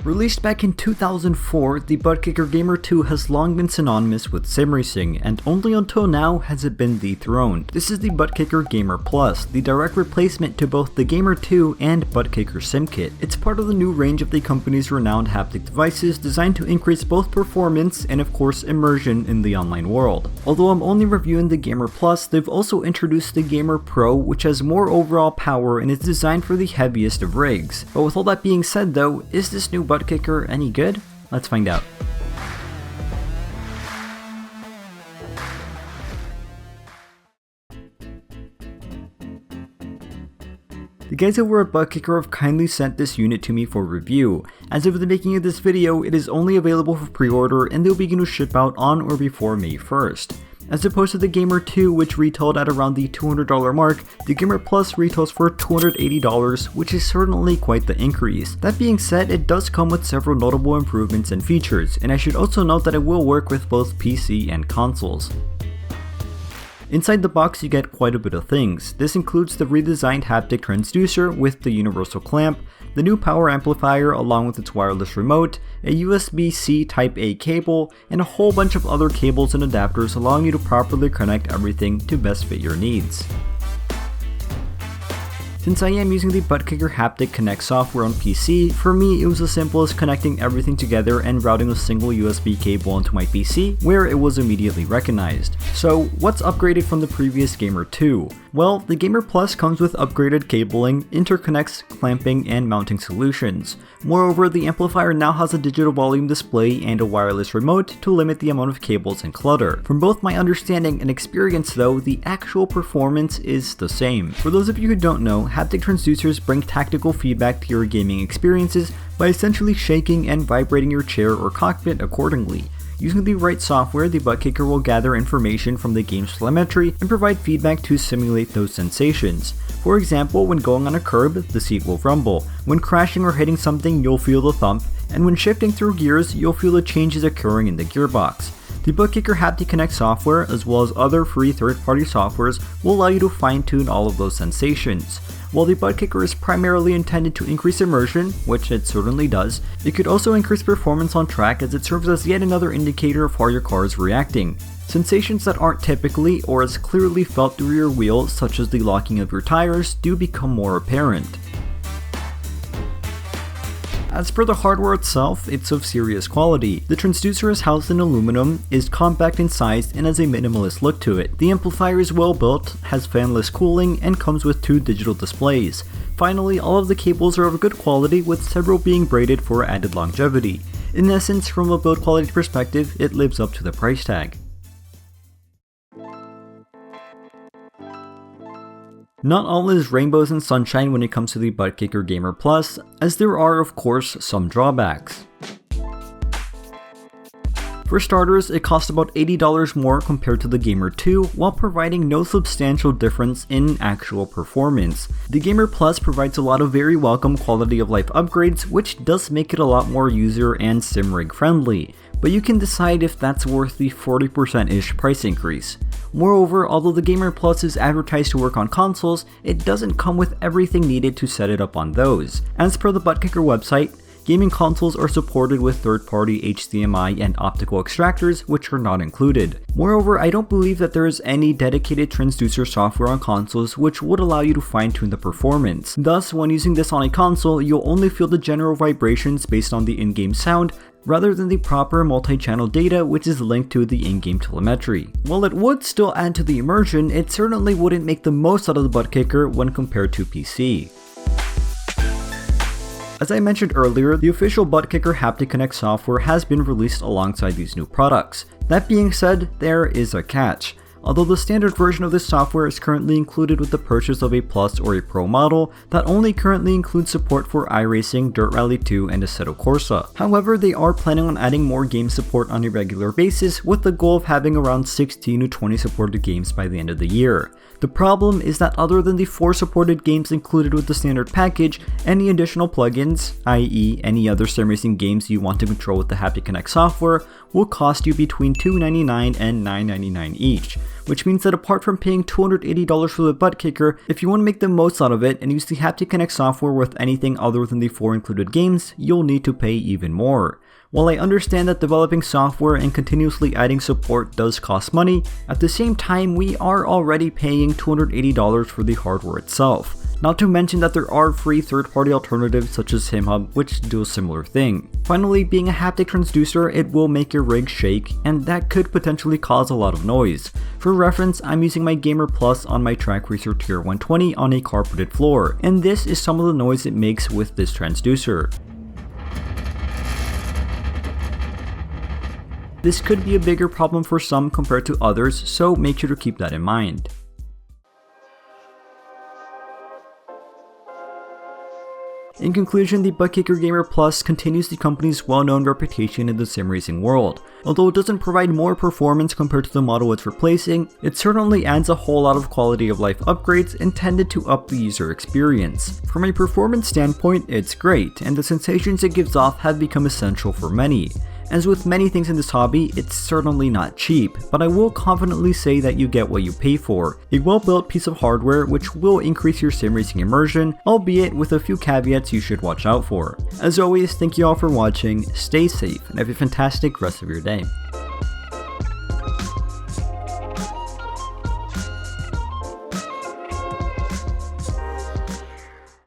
Released back in 2004, the ButtKicker Gamer 2 has long been synonymous with sim racing, and only until now has it been dethroned. This is the ButtKicker Gamer Plus, the direct replacement to both the Gamer 2 and ButtKicker Sim Kit. It's part of the new range of the company's renowned haptic devices designed to increase both performance and of course immersion in the online world. Although I'm only reviewing the Gamer Plus, they've also introduced the Gamer Pro, which has more overall power and is designed for the heaviest of rigs. But with all that being said though, is this new ButtKicker any good? Let's find out. The guys over at ButtKicker have kindly sent this unit to me for review. As of the making of this video, it is only available for pre-order and they'll begin to ship out on or before May 1st. As opposed to the Gamer 2, which retailed at around the $200 mark, the Gamer Plus retails for $280, which is certainly quite the increase. That being said, it does come with several notable improvements and features, and I should also note that it will work with both PC and consoles. Inside the box you get quite a bit of things. This includes the redesigned haptic transducer with the universal clamp, the new power amplifier along with its wireless remote, a USB-C Type-A cable, and a whole bunch of other cables and adapters allowing you to properly connect everything to best fit your needs. Since I am using the ButtKicker Haptic Connect software on PC, for me it was as simple as connecting everything together and routing a single USB cable onto my PC, where it was immediately recognized. So what's upgraded from the previous Gamer 2? Well, the Gamer Plus comes with upgraded cabling, interconnects, clamping, and mounting solutions. Moreover, the amplifier now has a digital volume display and a wireless remote to limit the amount of cables and clutter. From both my understanding and experience though, the actual performance is the same. For those of you who don't know, haptic transducers bring tactical feedback to your gaming experiences by essentially shaking and vibrating your chair or cockpit accordingly. Using the right software, the ButtKicker will gather information from the game's telemetry and provide feedback to simulate those sensations. For example, when going on a curb, the seat will rumble. When crashing or hitting something, you'll feel the thump, and when shifting through gears, you'll feel the changes occurring in the gearbox. The ButtKicker Haptic Connect software, as well as other free third-party softwares, will allow you to fine-tune all of those sensations. While the ButtKicker is primarily intended to increase immersion, which it certainly does, it could also increase performance on track as it serves as yet another indicator of how your car is reacting. Sensations that aren't typically or as clearly felt through your wheels, such as the locking of your tires, do become more apparent. As for the hardware itself, it's of serious quality. The transducer is housed in aluminum, is compact in size, and has a minimalist look to it. The amplifier is well built, has fanless cooling, and comes with 2 digital displays. Finally, all of the cables are of good quality, with several being braided for added longevity. In essence, from a build quality perspective, it lives up to the price tag. Not all is rainbows and sunshine when it comes to the ButtKicker Gamer Plus, as there are of course some drawbacks. For starters, it costs about $80 more compared to the Gamer 2, while providing no substantial difference in actual performance. The Gamer Plus provides a lot of very welcome quality of life upgrades, which does make it a lot more user and sim rig friendly, but you can decide if that's worth the 40%-ish price increase. Moreover, although the Gamer Plus is advertised to work on consoles, it doesn't come with everything needed to set it up on those. As per the ButtKicker website, gaming consoles are supported with third-party HDMI and optical extractors, which are not included. Moreover, I don't believe that there is any dedicated transducer software on consoles which would allow you to fine-tune the performance. Thus, when using this on a console, you'll only feel the general vibrations based on the in-game sound, rather than the proper multi-channel data which is linked to the in-game telemetry. While it would still add to the immersion, it certainly wouldn't make the most out of the ButtKicker when compared to PC. As I mentioned earlier, the official ButtKicker Haptic Connect software has been released alongside these new products. That being said, there is a catch. Although the standard version of this software is currently included with the purchase of a Plus or a Pro model, that only currently includes support for iRacing, Dirt Rally 2, and Assetto Corsa. However, they are planning on adding more game support on a regular basis, with the goal of having around 16 to 20 supported games by the end of the year. The problem is that other than the 4 supported games included with the standard package, any additional plugins, i.e. any other sim racing games you want to control with the Haptic Connect software, will cost you between $299 and $999 each, which means that apart from paying $280 for the ButtKicker, if you want to make the most out of it and use the Haptic Connect software with anything other than the 4 included games, you'll need to pay even more. While I understand that developing software and continuously adding support does cost money, at the same time we are already paying $280 for the hardware itself. Not to mention that there are free third-party alternatives such as SimHQ which do a similar thing. Finally, being a haptic transducer, it will make your rig shake, and that could potentially cause a lot of noise. For reference, I'm using my Gamer Plus on my Trak Racer Tier 120 on a carpeted floor, and this is some of the noise it makes with this transducer. This could be a bigger problem for some compared to others, so make sure to keep that in mind. In conclusion, the ButtKicker Gamer Plus continues the company's well-known reputation in the sim racing world. Although it doesn't provide more performance compared to the model it's replacing, it certainly adds a whole lot of quality of life upgrades intended to up the user experience. From a performance standpoint, it's great, and the sensations it gives off have become essential for many. As with many things in this hobby, it's certainly not cheap, but I will confidently say that you get what you pay for. A well-built piece of hardware which will increase your sim racing immersion, albeit with a few caveats you should watch out for. As always, thank you all for watching, stay safe, and have a fantastic rest of your day.